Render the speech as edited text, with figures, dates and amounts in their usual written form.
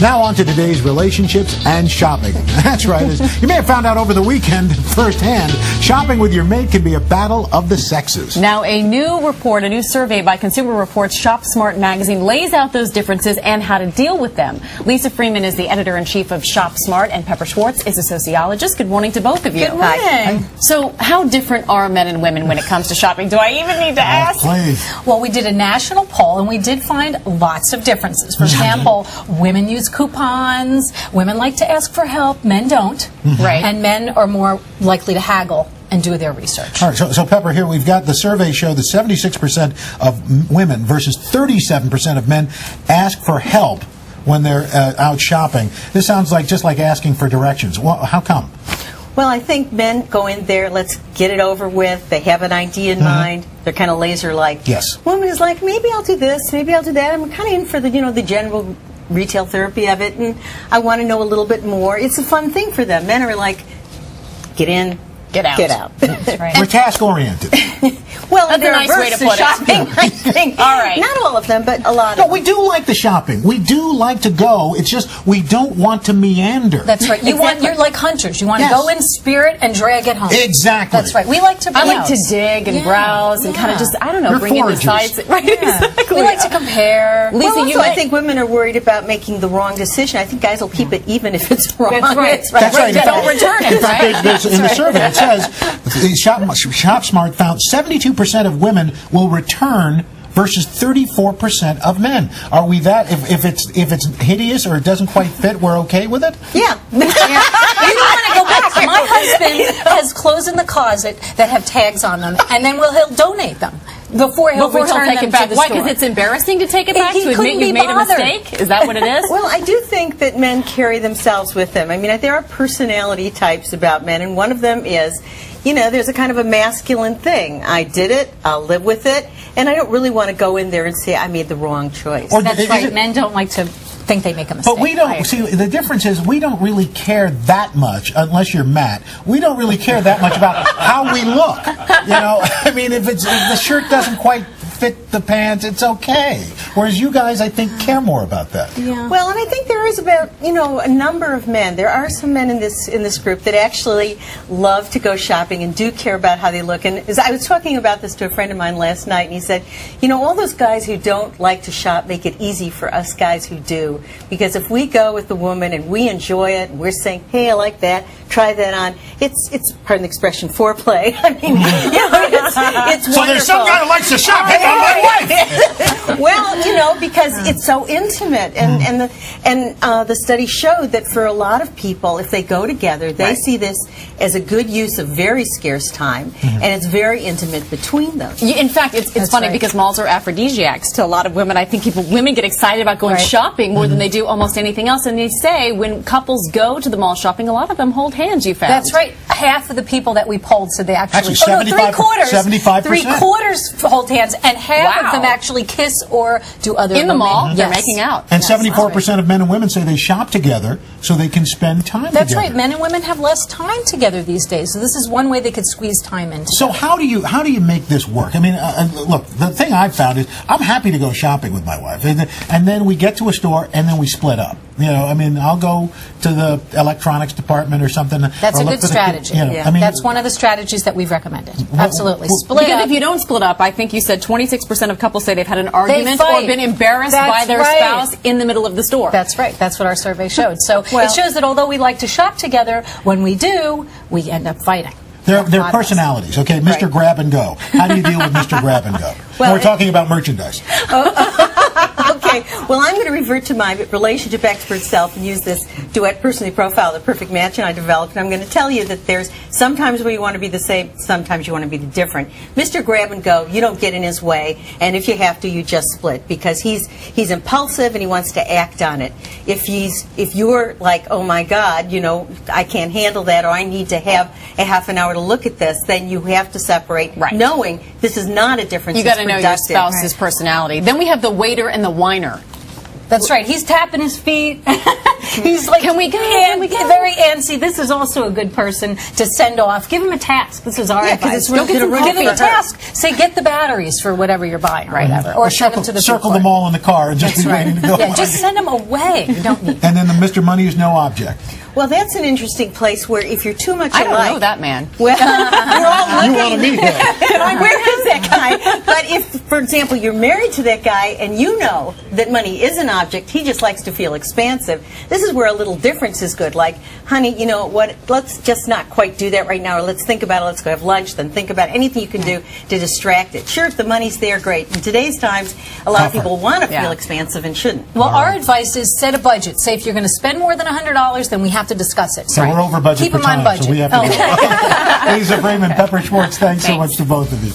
Now on to today's relationships and shopping. That's right. As you may have found out over the weekend firsthand, shopping with your mate can be a battle of the sexes. Now, a new survey by Consumer Reports Shop Smart magazine lays out those differences and how to deal with them. Lisa Freeman is the editor-in-chief of Shop Smart, and Pepper Schwartz is a sociologist. Good morning to both of you. Good morning. Hi. So, how different are men and women when it comes to shopping? Do I even need to ask? Please. Well, we did a national poll, and we did find lots of differences. For example, women use coupons, women like to ask for help, men don't. Right. And men are more likely to haggle and do their research. All right, so Pepper, here we've got the survey show that 76% of women versus 37% of men ask for help when they're out shopping. This sounds like just like asking for directions. Well, how come? Well, I think men go in there, let's get it over with. They have an idea in mind. They're kind of laser-like. Yes. Woman is like, maybe I'll do this, maybe I'll do that. I'm kind of in for the, the general retail therapy of it, and I want to know a little bit more. It's a fun thing for them. Men are like, get in, get out. Get out. That's right. We're task-oriented. Well, that's a nice way to put shopping, it. I think. All right. Not all of them, but a lot of No, them. we do like the shopping. We do like to go. It's just we don't want to meander. That's right. You're like hunters. You want to Yes. go in spirit and drag it home. Exactly. That's right. We like to I like browse. to dig and browse and kind of just, I don't know, You're bring in the foragers. sides. Right, Yeah. exactly. We like to compare. Lisa, Well, you also, I might- think women are worried about making the wrong decision. I think guys will keep it even if it's wrong. That's right. That's right. Yeah, don't return it, In fact, right? in the survey, it says the Shop Smart found 72% of women will return versus 34% of men. Are we that? If it's hideous or it doesn't quite fit, we're okay with it? Yeah. You don't want to go back. My husband has clothes in the closet that have tags on them, and then he'll donate them before he'll return take them it back. to the Why? store. Because it's embarrassing to take it back, He to admit couldn't you've be made a bothered. mistake? Is that what it is? Well, I do think that men carry themselves with them. I mean, there are personality types about men, and one of them is, there's a kind of a masculine thing. I did it, I'll live with it, and I don't really want to go in there and say I made the wrong choice. Or That's is right. it- Men don't like to think they make a mistake. But we don't, see, the difference is we don't really care that much, unless you're Matt, we don't really care that much about how we look. I mean, if the shirt doesn't quite fit the pants, it's okay. Whereas you guys, I think, care more about that. Yeah. Well, and I think there is about, a number of men. There are some men in this group that actually love to go shopping and do care about how they look. And I was talking about this to a friend of mine last night, and he said, all those guys who don't like to shop make it easy for us guys who do. Because if we go with the woman and we enjoy it, and we're saying, hey, I like that, try that on, it's pardon the expression, foreplay. I mean, it's So there's some guy who likes to shop. Hey, my wife! Well, because it's so intimate, and the study showed that for a lot of people, if they go together, they see this as a good use of very scarce time, and it's very intimate between them. In fact, it's funny right. because malls are aphrodisiacs to a lot of women. I think women get excited about going shopping more than they do almost anything else. And they say when couples go to the mall shopping, a lot of them hold hands, you found. That's right. Half of the people that we polled said they actually... Actually, 75%. 3/4 hold hands, and half Wow. of them actually kiss or do other... In the mall, romantic- they're Yes. making out. And Yes, 74% of men and women say they shop together so they can spend time That's together. right. Men and women have less time together these days, so this is one way they could squeeze time in. So how do you make this work? I mean, look, the thing I've found is I'm happy to go shopping with my wife, and then we get to a store and then we split up. I mean, I'll go to the electronics department or something. That's or a look good for the kid- strategy. I mean, That's one of the strategies that we've recommended. Absolutely. Split Because up. if you don't split up, I think you said 26% of couples say they've had an argument or fight. been embarrassed That's by their right. spouse in the middle of the store. That's right. That's what our survey showed. So Well- it shows that although we like to shop together, when we do, we end up fighting. They're A lot of us. personalities, okay? Mr. Right. Grab and Go. How do you deal with Mr. Grab and Go? Well, We're talking about merchandise. Okay, well, I'm going to revert to my relationship expert self and use this duet personality profile, the perfect match, and I developed. And I'm going to tell you that there's sometimes where you want to be the same, sometimes you want to be the different. Mr. Grab and Go, you don't get in his way, and if you have to, you just split because he's impulsive and he wants to act on it. If you're like, oh my God, I can't handle that, or I need to have a half an hour to look at this, then you have to separate, knowing this is not a difference. You got to know your spouse's personality. Then we have the waiter and the whiner. That's right. He's tapping his feet. He's like, Can we go? Can we go? Very antsy. This is also a good person to send off. Give him a task. This is our Yeah, 'cause advice. it's real Give good him for a her. task. Say, get the batteries for whatever you're buying, right? Or send them to the circle food them court. all in the car and just That's be right. waiting to go. Yeah, just send them away. You don't need And then the Mr. Money is no object. Well, that's an interesting place where if you're too much I don't alike... know that man. Well, we're all You looking. want to meet him. Where is that guy? But if, for example, you're married to that guy and you know that money is an object, he just likes to feel expansive. This is where a little difference is good. Like, honey, you know what? Let's just not quite do that right now, or let's think about it. Let's go have lunch. Then think about anything you can do to distract it. Sure, if the money's there, great. In today's times, a lot of people want to feel expansive and shouldn't. Well, our advice is set a budget. Say if you're going to spend more than $100, then we have to discuss it. So we're over budget Keep for them on time, budget. so we have to go. Lisa Freeman, Pepper Schwartz, thanks so much to both of you.